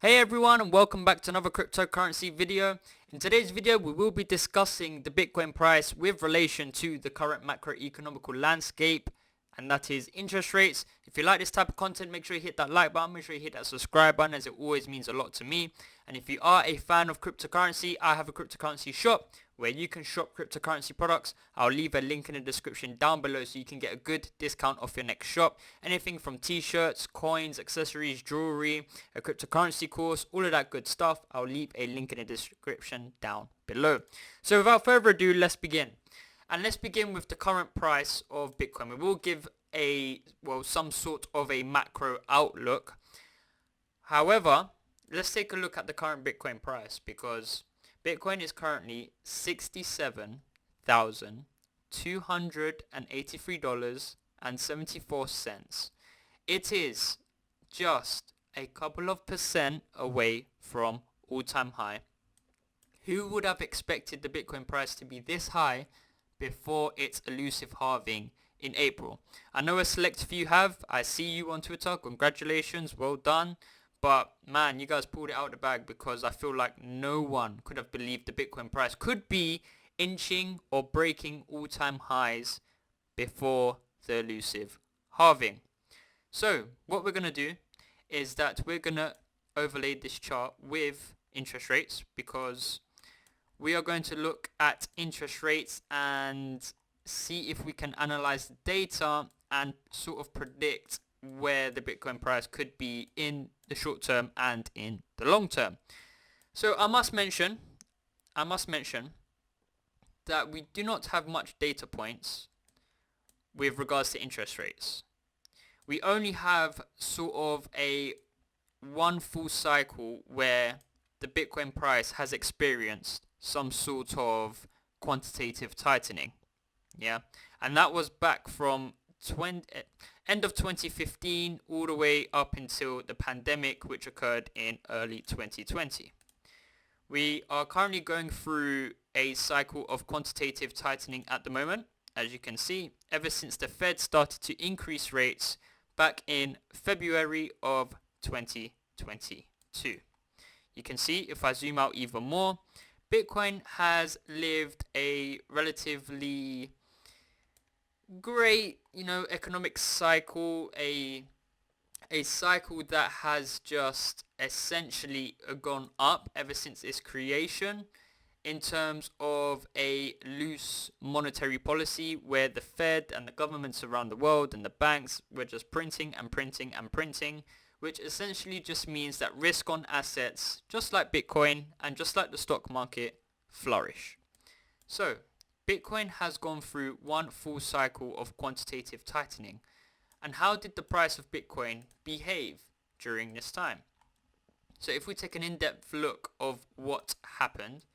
Hey everyone, and welcome back to another cryptocurrency video. In today's video we will be discussing the Bitcoin price with relation to the current macroeconomical landscape, and that is interest rates. If you like this type of content, make sure you hit that like button, make sure you hit that subscribe button, as it always means a lot to me. And if you are a fan of cryptocurrency, I have a cryptocurrency shop where you can shop cryptocurrency products. I'll leave a link in the description down below so you can get a good discount off your next shop. Anything from t-shirts, coins, accessories, jewelry, a cryptocurrency course, all of that good stuff. I'll leave a link in the description down below. So without further ado, let's begin. And let's begin with the current price of Bitcoin. We will give some sort of a macro outlook. However, let's take a look at the current Bitcoin price, because Bitcoin is currently $67,283.74. It is just a couple of percent away from all-time high. Who would have expected the Bitcoin price to be this high before its elusive halving in April? I know a select few have. I see you on Twitter. Congratulations. Well done. But man, you guys pulled it out of the bag, because I feel like no one could have believed the Bitcoin price could be inching or breaking all-time highs before the elusive halving. So what we're going to do is that we're going to overlay this chart with interest rates, because we are going to look at interest rates and see if we can analyze the data and sort of predict where the Bitcoin price could be in the short term and in the long term. So I must mention that we do not have much data points with regards to interest rates. We only have sort of a one full cycle where the Bitcoin price has experienced some sort of quantitative tightening. Yeah, and that was back from end of 2015 all the way up until the pandemic, which occurred in early 2020. We are currently going through a cycle of quantitative tightening at the moment, as you can see, ever since the Fed started to increase rates back in February of 2022. You can see, if I zoom out even more, Bitcoin has lived a relatively great, economic cycle, a cycle that has just essentially gone up ever since its creation, in terms of a loose monetary policy where the Fed and the governments around the world and the banks were just printing and printing and printing, which essentially just means that risk on assets, just like Bitcoin and just like the stock market, flourish. So Bitcoin has gone through one full cycle of quantitative tightening. And how did the price of Bitcoin behave during this time? So if we take an in-depth look of what happened,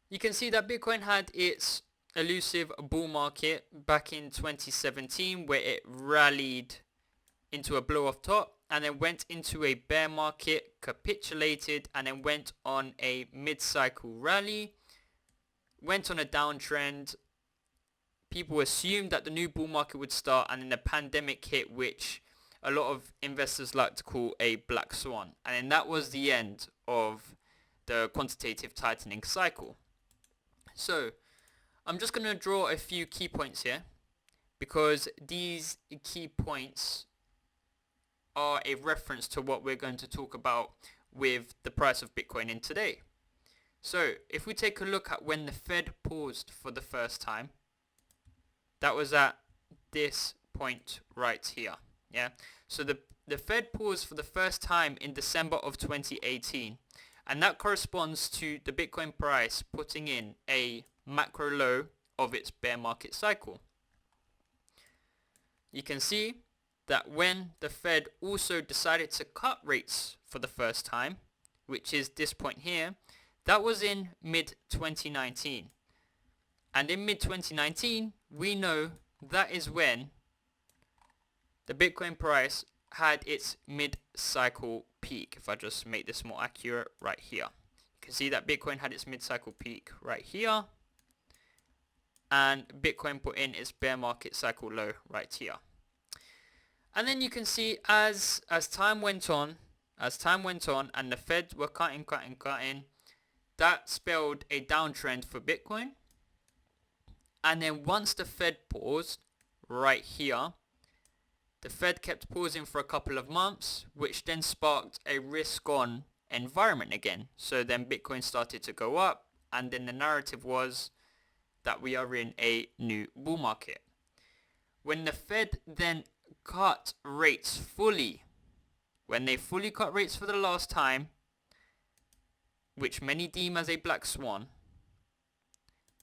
you can see that Bitcoin had its elusive bull market back in 2017, where it rallied into a blow off top and then went into a bear market, capitulated, and then went on a mid-cycle rally, went on a downtrend. People assumed that the new bull market would start, and then the pandemic hit, which a lot of investors like to call a black swan. And then that was the end of the quantitative tightening cycle. So I'm just going to draw a few key points here, because these key points are a reference to what we're going to talk about with the price of Bitcoin in today. So if we take a look at when the Fed paused for the first time, that was at this point right here. Yeah. So the Fed paused for the first time in December of 2018, and that corresponds to the Bitcoin price putting in a macro low of its bear market cycle. You can see that when the Fed also decided to cut rates for the first time, which is this point here, that was in mid-2019. And in mid-2019, we know that is when the Bitcoin price had its mid-cycle peak. If I just make this more accurate right here, you can see that Bitcoin had its mid-cycle peak right here, and Bitcoin put in its bear market cycle low right here. And then you can see as time went on, as time went on and the Fed were cutting, that spelled a downtrend for Bitcoin. And then once the Fed paused right here, the Fed kept pausing for a couple of months, which then sparked a risk-on environment again. So then Bitcoin started to go up, and then the narrative was that we are in a new bull market. When the Fed then cut rates fully, when they fully cut rates for the last time, which many deem as a black swan,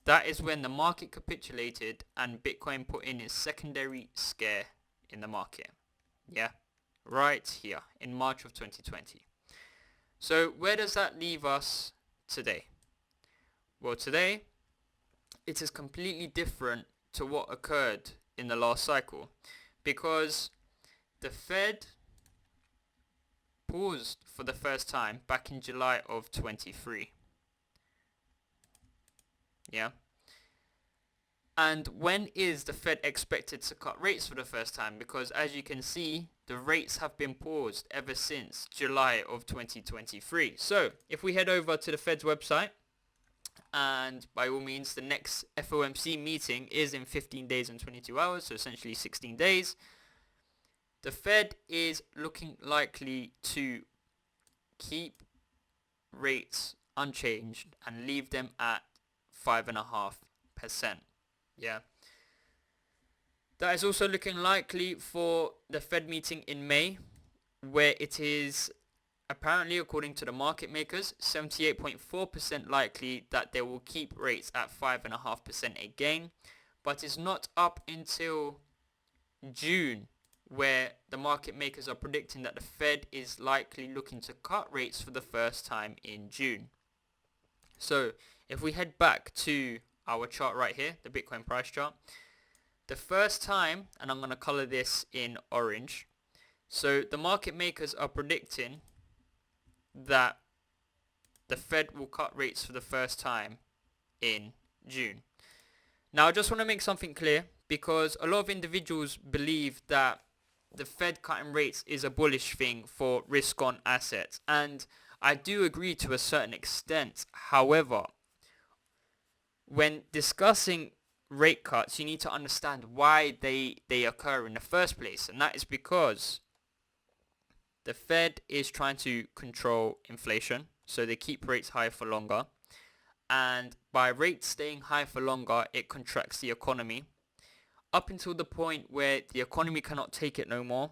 that is when the market capitulated and Bitcoin put in its secondary scare in the market. Yeah, right here in March of 2020. So where does that leave us today? Well, today it is completely different to what occurred in the last cycle, because the Fed paused for the first time back in July of 23. Yeah. And when is the Fed expected to cut rates for the first time? Because as you can see, the rates have been paused ever since July of 2023. So if we head over to the Fed's website, and by all means, the next FOMC meeting is in 15 days and 22 hours, so essentially 16 days. The Fed is looking likely to keep rates unchanged and leave them at 5.5%. Yeah. That is also looking likely for the Fed meeting in May, where it is apparently, according to the market makers, 78.4% likely that they will keep rates at 5.5% again. But it's not up until June where the market makers are predicting that the Fed is likely looking to cut rates for the first time in June. So if we head back to our chart right here, the Bitcoin price chart, the first time, and I'm going to color this in orange, so the market makers are predicting that the Fed will cut rates for the first time in June. Now I just want to make something clear, because a lot of individuals believe that the Fed cutting rates is a bullish thing for risk-on assets, and I do agree to a certain extent. However, when discussing rate cuts, you need to understand why they occur in the first place, and that is because the Fed is trying to control inflation, so they keep rates high for longer, and by rates staying high for longer, it contracts the economy up until the point where the economy cannot take it no more,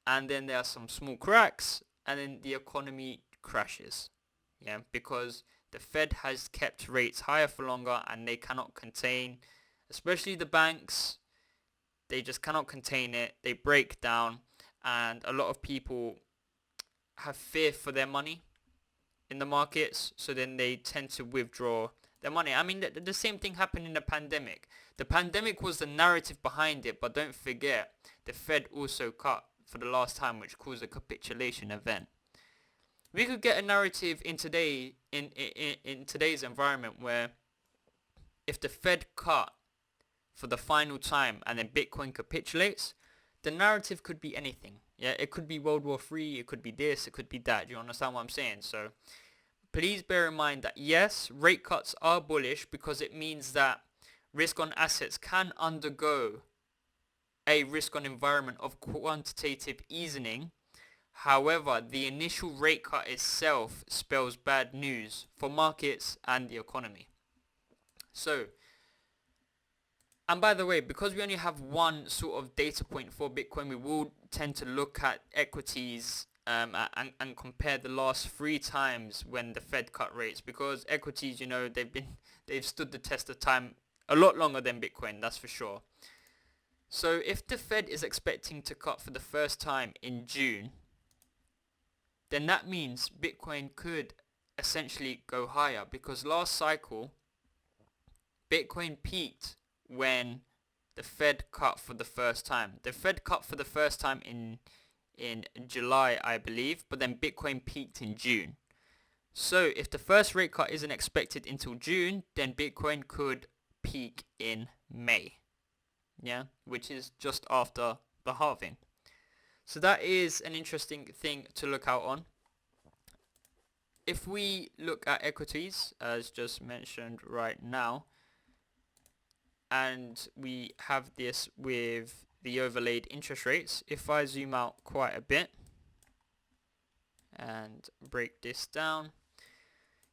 and then there are some small cracks, and then the economy crashes. Yeah, because the Fed has kept rates higher for longer, and they cannot contain, especially the banks, they just cannot contain it. They break down, and a lot of people have fear for their money in the markets, so then they tend to withdraw their money. I mean, the same thing happened in the pandemic. The pandemic was the narrative behind it, but don't forget, the Fed also cut for the last time, which caused a capitulation event. We could get a narrative in today's environment where if the Fed cut for the final time and then Bitcoin capitulates, the narrative could be anything. Yeah, it could be World War III, it could be this, it could be that. Do you understand what I'm saying? So please bear in mind that yes, rate cuts are bullish because it means that risk-on assets can undergo a risk-on environment of quantitative easing. However, the initial rate cut itself spells bad news for markets and the economy. So, and by the way, because we only have one sort of data point for Bitcoin, we will tend to look at equities and compare the last 3 times when the Fed cut rates, because equities, you know, they've stood the test of time a lot longer than Bitcoin, that's for sure. So if the Fed is expecting to cut for the first time in June, then that means Bitcoin could essentially go higher, because last cycle Bitcoin peaked when the Fed cut for the first time. The Fed cut for the first time in July, I believe, but then Bitcoin peaked in June. So if the first rate cut isn't expected until June, then Bitcoin could peak in May. Yeah, which is just after the halving. So that is an interesting thing to look out on. If we look at equities, as just mentioned right now, and we have this with the overlaid interest rates, if I zoom out quite a bit and break this down,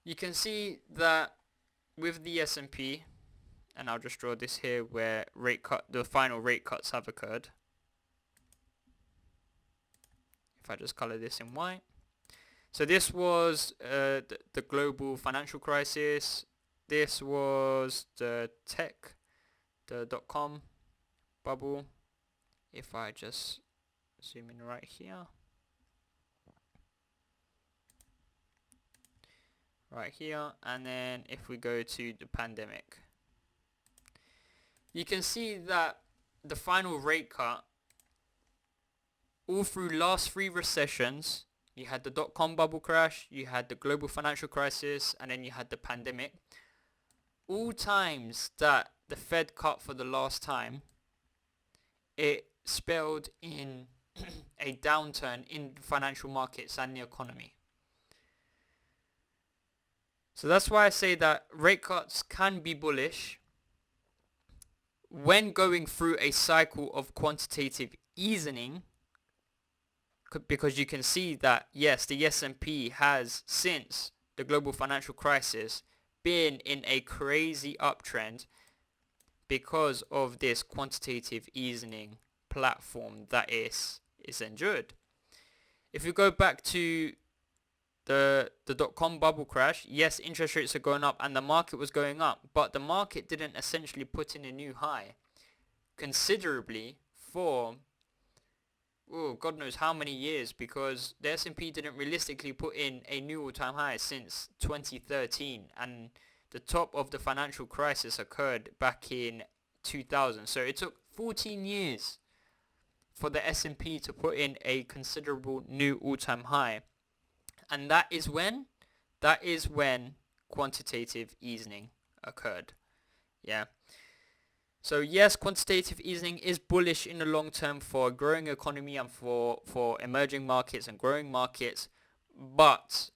you can see that with the S&P, and I'll just draw this here where the final rate cuts have occurred. If I just color this in white. So this was the global financial crisis. This was the dot-com bubble. If I just zoom in right here. Right here. And then if we go to the pandemic, you can see that the final rate cut, all through last 3 recessions, you had the dot-com bubble crash, you had the global financial crisis, and then you had the pandemic. All times that the Fed cut for the last time, it spelled in a downturn in financial markets and the economy. So that's why I say that rate cuts can be bullish when going through a cycle of quantitative easing, because you can see that, yes, the S&P has, since the global financial crisis, been in a crazy uptrend because of this quantitative easing platform that is endured. If we go back to the dot-com bubble crash, yes, interest rates are going up and the market was going up, but the market didn't essentially put in a new high considerably for God knows how many years, because the S&P didn't realistically put in a new all-time high since 2013, and the top of the financial crisis occurred back in 2000. So it took 14 years for the S&P to put in a considerable new all-time high. And that is when quantitative easing occurred. Yeah. So yes, quantitative easing is bullish in the long term for a growing economy and for emerging markets and growing markets. But,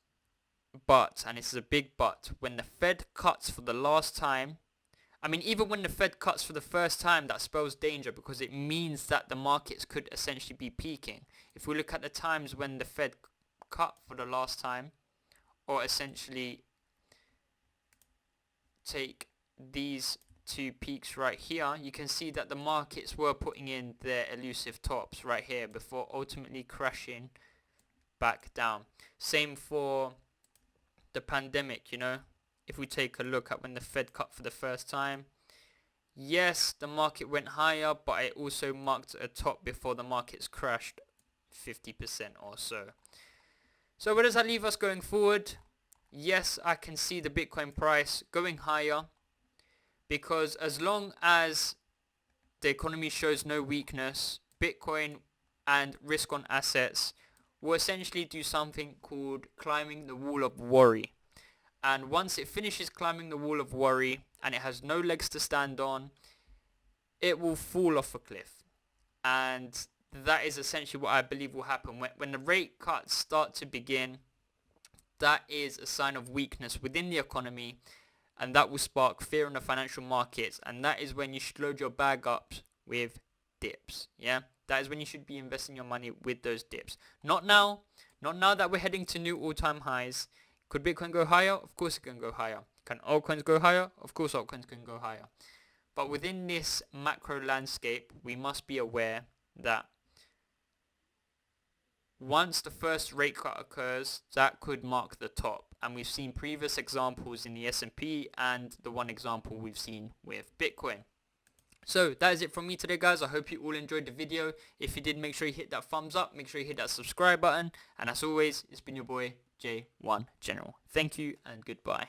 and this is a big but, when the Fed cuts for the last time, I mean, even when the Fed cuts for the first time, that spells danger, because it means that the markets could essentially be peaking. If we look at the times when the Fed cut for the last time, or essentially take these 2 peaks right here, you can see that the markets were putting in their elusive tops right here before ultimately crashing back down. Same for the pandemic, you know. If we take a look at when the Fed cut for the first time, yes, the market went higher, but it also marked a top before the markets crashed 50% or so. So where does that leave us going forward? Yes, I can see the Bitcoin price going higher, because as long as the economy shows no weakness, Bitcoin and risk on assets will essentially do something called climbing the wall of worry. And once it finishes climbing the wall of worry and it has no legs to stand on, it will fall off a cliff. And that is essentially what I believe will happen. When the rate cuts start to begin, that is a sign of weakness within the economy, and that will spark fear in the financial markets, and that is when you should load your bag up with dips. Yeah, that is when you should be investing your money with those dips. Not now that we're heading to new all-time highs. Could Bitcoin go higher? Of course it can go higher. Can altcoins go higher? Of course altcoins can go higher. But within this macro landscape, we must be aware that once the first rate cut occurs, that could mark the top. And we've seen previous examples in the S&P and the one example we've seen with Bitcoin. So that is it from me today, guys. I hope you all enjoyed the video. If you did, make sure you hit that thumbs up. Make sure you hit that subscribe button. And as always, it's been your boy, J1 General. Thank you and goodbye.